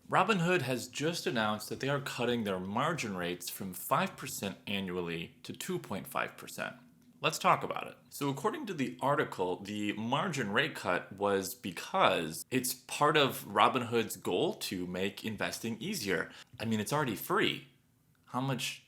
Robinhood has just announced that they are cutting their margin rates from 5% annually to 2.5%. Let's talk about it. So, according to the article, the margin rate cut was because it's part of Robinhood's goal to make investing easier. I mean, it's already free. How much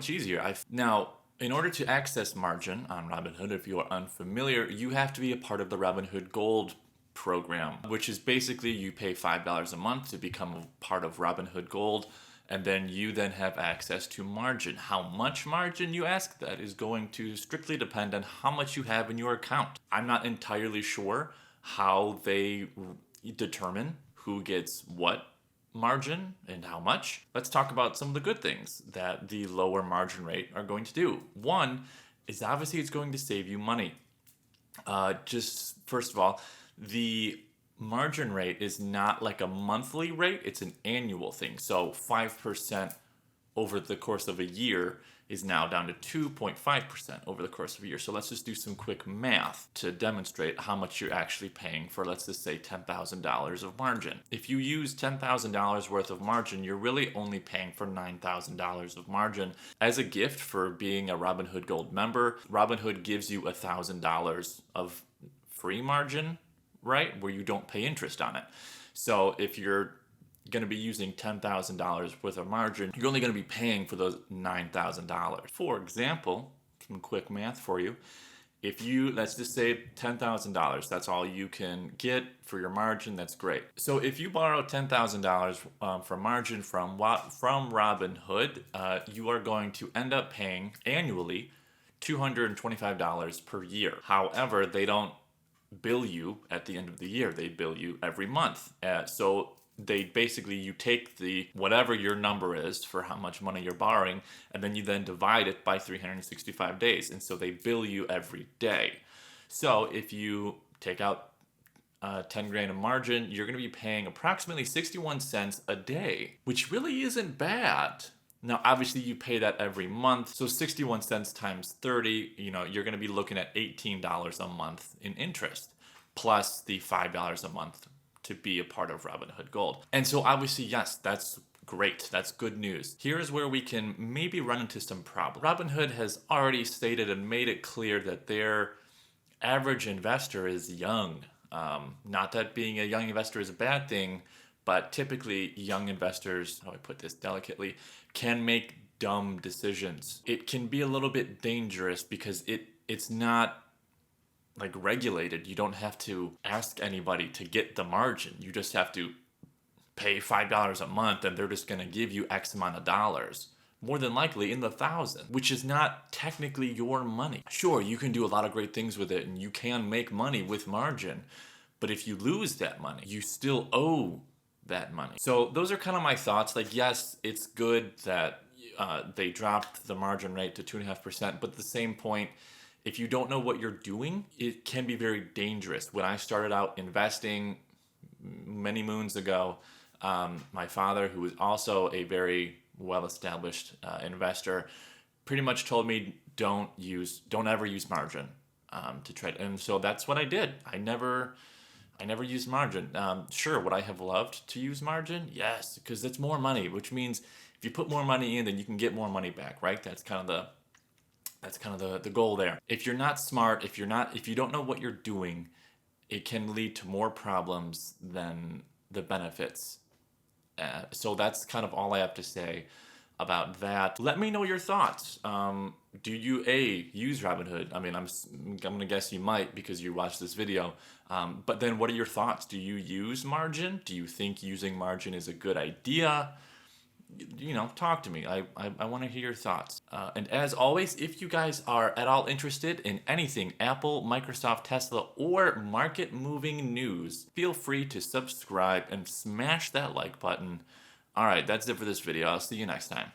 easier? Now, in order to access margin on Robinhood, if you are unfamiliar, you have to be a part of the Robinhood GOLD program, which is basically you pay $5 a month to become a part of Robinhood GOLD, and then you then have access to margin. How much margin, you ask? That is going to strictly depend on how much you have in your account. I'm not entirely sure how they determine who gets what margin and how much. Let's talk about some of the good things that the lower margin rate are going to do. One is obviously it's going to save you money. Just first of all, the margin rate is not like a monthly rate, it's an annual thing. So 5% over the course of a year is now down to 2.5% over the course of a year. So let's just do some quick math to demonstrate how much you're actually paying for, let's just say, $10,000 of margin. If you use $10,000 worth of margin, you're really only paying for $9,000 of margin. As a gift for being a Robinhood Gold member, Robinhood gives you $1,000 of free margin, right, where you don't pay interest on it. So if you're going to be using $10,000 worth of margin, you're only going to be paying for those $9,000. For example, some quick math for you. If you, let's just say $10,000, that's all you can get for your margin, that's great. So if you borrow $10,000 for margin from Robinhood, you are going to end up paying annually $225 per year. However, they don't bill you at the end of the year. They bill you every month. So they basically, you take the whatever your number is for how much money you're borrowing, and then you then divide it by 365 days. And so they bill you every day. So if you take out 10 grand of margin, you're going to be paying approximately 61 cents a day, which really isn't bad. Now, obviously, you pay that every month. So 61 cents times 30, you're going to be looking at $18 a month in interest, plus the $5 a month to be a part of Robinhood Gold. And so obviously, yes, that's great. That's good news. Here's where we can maybe run into some problems. Robinhood has already stated and made it clear that their average investor is young. Not that being a young investor is a bad thing, but typically young investors, how do I put this delicately, can make dumb decisions. It can be a little bit dangerous because it's not like regulated. You don't have to ask anybody to get the margin. You just have to pay $5 a month and they're just going to give you X amount of dollars. More than likely in the thousands, which is not technically your money. Sure, you can do a lot of great things with it and you can make money with margin. But if you lose that money, you still owe that money. So those are kind of my thoughts. Like, yes, it's good that they dropped the margin rate to 2.5%, but at the same point, if you don't know what you're doing, it can be very dangerous. When I started out investing many moons ago, my father, who was also a very well-established investor, pretty much told me don't ever use margin to trade. And so that's what I did. I never used margin. Sure, would I have loved to use margin? Yes, because it's more money, which means if you put more money in, then you can get more money back, right? That's kind of the goal there. If you're not smart, if you don't know what you're doing, it can lead to more problems than the benefits. So that's kind of all I have to say about that. Let me know your thoughts. Do you use Robinhood? I mean, I'm gonna guess you might because you watched this video. But then what are your thoughts? Do you use margin? Do you think using margin is a good idea? Talk to me. I want to hear your thoughts. And as always, if you guys are at all interested in anything Apple, Microsoft, Tesla, or market moving news, feel free to subscribe and smash that like button. All right, that's it for this video. I'll see you next time.